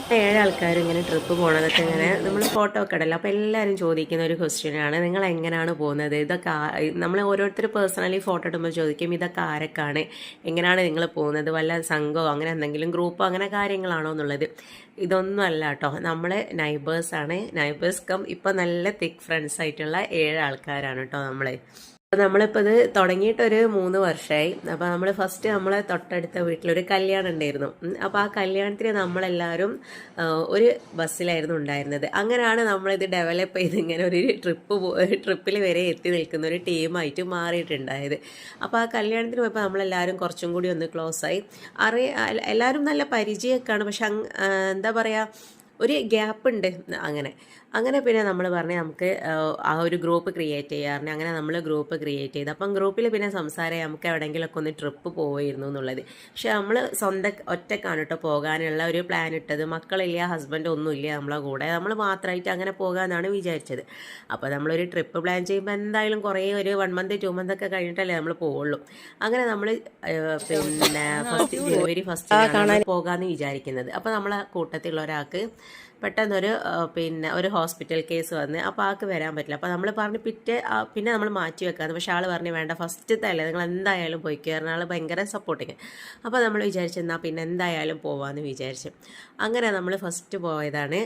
7 ആൾക്കാർ ഇങ്ങനെ ട്രിപ്പ് പോണതൊക്കെ ഇങ്ങനെ നമ്മൾ ഫോട്ടോ ഒക്കെ ഇടല്ലോ. അപ്പോൾ എല്ലാവരും ചോദിക്കുന്ന ഒരു ക്വസ്റ്റ്യനാണ്, നിങ്ങൾ എങ്ങനെയാണ് പോകുന്നത്? ഇതൊക്കെ നമ്മൾ ഓരോരുത്തർ പേഴ്സണലി ഫോട്ടോ ഇടുമ്പോൾ ചോദിക്കും, ഇതൊക്കെ ആരൊക്കെയാണ്, എങ്ങനെയാണ് നിങ്ങൾ പോകുന്നത്, വല്ല സംഘമോ അങ്ങനെ എന്തെങ്കിലും ഗ്രൂപ്പോ അങ്ങനെ കാര്യങ്ങളാണോ എന്നുള്ളത്. ഇതൊന്നും അല്ല കേട്ടോ, നമ്മൾ നൈബേഴ്സാണ്. നൈബേഴ്സ് കം ഇപ്പം നല്ല തിക്ക് ഫ്രണ്ട്സ് ആയിട്ടുള്ള 7 ആൾക്കാരാണ് കേട്ടോ നമ്മൾ. അപ്പോൾ നമ്മളിപ്പോൾ ഇത് തുടങ്ങിയിട്ടൊരു 3 വർഷമായി. അപ്പോൾ നമ്മൾ ഫസ്റ്റ് നമ്മളെ തൊട്ടടുത്ത വീട്ടിലൊരു കല്യാണം ഉണ്ടായിരുന്നു. അപ്പോൾ ആ കല്യാണത്തിന് നമ്മളെല്ലാവരും ഒരു ബസ്സിലായിരുന്നു ഉണ്ടായിരുന്നത്. അങ്ങനെയാണ് നമ്മളിത് ഡെവലപ്പ് ചെയ്ത് ഇങ്ങനെ ഒരു ട്രിപ്പിൽ വരെ എത്തി നിൽക്കുന്ന ഒരു ടീമായിട്ട് മാറിയിട്ടുണ്ടായത്. അപ്പോൾ ആ കല്യാണത്തിന് പോയപ്പോൾ നമ്മളെല്ലാവരും കുറച്ചും കൂടി ഒന്ന് ക്ലോസ് ആയി. എല്ലാവരും നല്ല പരിചയമൊക്കെയാണ്, പക്ഷെ എന്താ പറയുക, ഒരു ഗ്യാപ്പ് ഉണ്ട്. അങ്ങനെ പിന്നെ നമ്മൾ പറഞ്ഞ് നമുക്ക് ആ ഒരു ഗ്രൂപ്പ് ക്രിയേറ്റ് ചെയ്യാറുണ്ട്. അങ്ങനെ നമ്മൾ ഗ്രൂപ്പ് ക്രിയേറ്റ് ചെയ്ത് അപ്പം ഗ്രൂപ്പിൽ പിന്നെ സംസാരമായി നമുക്ക് എവിടെയെങ്കിലുമൊക്കെ ഒന്ന് ട്രിപ്പ് പോയിരുന്നു എന്നുള്ളത്. പക്ഷെ നമ്മൾ ഒറ്റക്കാണ് കേട്ടോ പോകാനുള്ള ഒരു പ്ലാൻ ഇട്ടത്. മക്കളില്ല, ഹസ്ബൻഡ് ഒന്നുമില്ല നമ്മളെ കൂടെ, നമ്മൾ മാത്രമായിട്ട് അങ്ങനെ പോകാമെന്നാണ് വിചാരിച്ചത്. അപ്പോൾ നമ്മളൊരു ട്രിപ്പ് പ്ലാൻ ചെയ്യുമ്പോൾ എന്തായാലും കുറേ ഒരു 1 month 2 month ഒക്കെ കഴിഞ്ഞിട്ടല്ലേ നമ്മൾ പോവുള്ളൂ. അങ്ങനെ നമ്മൾ പിന്നെ ജനുവരി 1 പോകാമെന്ന് വിചാരിക്കുന്നത്. അപ്പോൾ നമ്മളെ കൂട്ടത്തിലുള്ള ഒരാൾക്ക് പെട്ടെന്നൊരു ഒരു ഹോസ്പിറ്റൽ കേസ് വന്ന്, അപ്പോൾ ആൾക്ക് വരാൻ പറ്റില്ല. അപ്പോൾ നമ്മൾ പറഞ്ഞ് പിന്നെ നമ്മൾ മാറ്റി വെക്കാമെന്ന്. പക്ഷേ ആൾ പറഞ്ഞ് വേണ്ട, ഫസ്റ്റത്തെ അല്ലേ, നിങ്ങൾ എന്തായാലും പോയി കയറുന്ന. ആൾ ഭയങ്കര സപ്പോർട്ടിങ്. അപ്പോൾ നമ്മൾ വിചാരിച്ചു എന്നാൽ പിന്നെ എന്തായാലും പോവാമെന്ന് വിചാരിച്ചു. അങ്ങനെ നമ്മൾ ഫസ്റ്റ് പോയതാണ്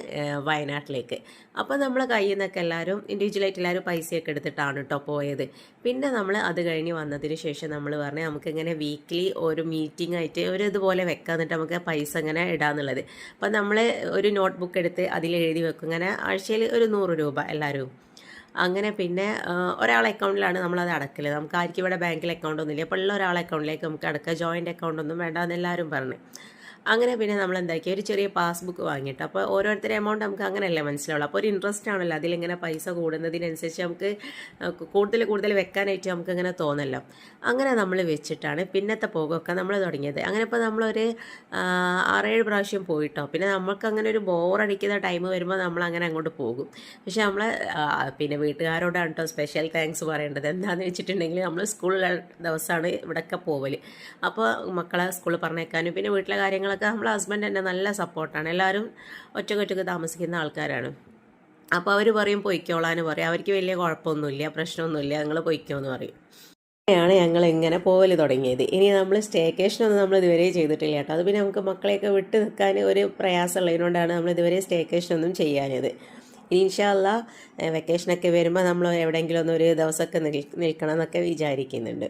വയനാട്ടിലേക്ക്. അപ്പോൾ നമ്മൾ കയ്യിൽ നിന്നൊക്കെ എല്ലാവരും ഇൻഡിവിജ്വലായിട്ട് എല്ലാവരും പൈസയൊക്കെ എടുത്തിട്ടാണ് കേട്ടോ പോയത്. പിന്നെ നമ്മൾ അത് കഴിഞ്ഞ് വന്നതിന് ശേഷം നമ്മൾ പറഞ്ഞ് നമുക്കിങ്ങനെ വീക്ക്ലി ഒരു മീറ്റിംഗ് ആയിട്ട് ഒരു ഇതുപോലെ വെക്കാൻ, എന്നിട്ട് നമുക്ക് പൈസ ഇങ്ങനെ ഇടാന്നുള്ളത്. അപ്പോൾ നമ്മൾ ഒരു നോട്ട് ബുക്ക് എടുത്ത് അതിൽ എഴുതി വെക്കും, ഇങ്ങനെ ആഴ്ചയിൽ ഒരു 100 രൂപ എല്ലാവരും. അങ്ങനെ പിന്നെ ഒരാളെ അക്കൗണ്ടിലാണ് നമ്മളത് അടക്കൽ. നമുക്ക് ആർക്കും ഇവിടെ ബാങ്കിൽ അക്കൗണ്ട് ഒന്നുമില്ല. അപ്പോൾ ഉള്ള ഒരാളെ അക്കൗണ്ടിലേക്ക് നമുക്ക് അടക്കുക, ജോയിൻ്റ് അക്കൗണ്ട് ഒന്നും വേണ്ട എന്ന് എല്ലാവരും പറഞ്ഞു. അങ്ങനെ പിന്നെ നമ്മൾ എന്താക്കി, ഒരു ചെറിയ പാസ്ബുക്ക് വാങ്ങിയിട്ട്, അപ്പോൾ ഓരോരുത്തരുടെ എമൗണ്ട് നമുക്ക് അങ്ങനെയല്ലേ മനസ്സിലാവുള്ളൂ. അപ്പോൾ ഒരു ഇൻട്രസ്റ്റ് ആണല്ലോ അതിലിങ്ങനെ പൈസ കൂടുന്നതിനനുസരിച്ച് നമുക്ക് കൂടുതൽ വെക്കാനായിട്ട് നമുക്ക് ഇങ്ങനെ തോന്നല്ലോ. അങ്ങനെ നമ്മൾ വെച്ചിട്ടാണ് പിന്നത്തെ പോകൊക്കെ നമ്മൾ തുടങ്ങിയത്. അങ്ങനെ ഇപ്പോൾ നമ്മളൊരു 6-7 പ്രാവശ്യം പോയിട്ടോ. പിന്നെ നമുക്ക് അങ്ങനെ ഒരു ബോറടിക്കുന്ന ടൈം വരുമ്പോൾ നമ്മൾ അങ്ങനെ അങ്ങോട്ട് പോകും. പക്ഷെ നമ്മൾ പിന്നെ വീട്ടുകാരോടാണ് കേട്ടോ സ്പെഷ്യൽ താങ്ക്സ് പറയേണ്ടത്. എന്താണെന്ന് വെച്ചിട്ടുണ്ടെങ്കിൽ നമ്മൾ സ്കൂളിലെ ദിവസമാണ് ഇവിടെയൊക്കെ പോവൽ. അപ്പോൾ മക്കളെ സ്കൂളിൽ പറഞ്ഞേക്കാനും പിന്നെ വീട്ടിലെ കാര്യങ്ങളൊക്കെ നമ്മൾ ഹസ്ബൻഡ് തന്നെ നല്ല സപ്പോർട്ടാണ്. എല്ലാവരും ഒറ്റക്കൊറ്റക്ക് താമസിക്കുന്ന ആൾക്കാരാണ്. അപ്പോൾ അവർ പറയും പൊയ്ക്കോളാന്ന് പറയും. അവർക്ക് വലിയ കുഴപ്പമൊന്നുമില്ല, പ്രശ്നമൊന്നുമില്ല, ഞങ്ങൾ പൊയ്ക്കോന്ന് പറയും. അങ്ങനെയാണ് ഞങ്ങൾ ഇങ്ങനെ പോവൽ തുടങ്ങിയത്. ഇനി നമ്മൾ സ്റ്റേക്കേഷനൊന്നും നമ്മൾ ഇതുവരെ ചെയ്തിട്ടില്ല കേട്ടോ. അത് പിന്നെ നമുക്ക് മക്കളെയൊക്കെ വിട്ട് നിൽക്കാൻ ഒരു പ്രയാസമുള്ളതിനോണ്ടാണ് നമ്മൾ ഇതുവരെ സ്റ്റേക്കേഷനൊന്നും ചെയ്യാഞ്ഞത്. ഇനി ഇൻഷാ അല്ലാഹ് വെക്കേഷനൊക്കെ വരുമ്പോൾ നമ്മൾ എവിടെയെങ്കിലും ഒരു ദിവസമൊക്കെ നിൽക്കണം എന്നൊക്കെ വിചാരിക്കുന്നുണ്ട്.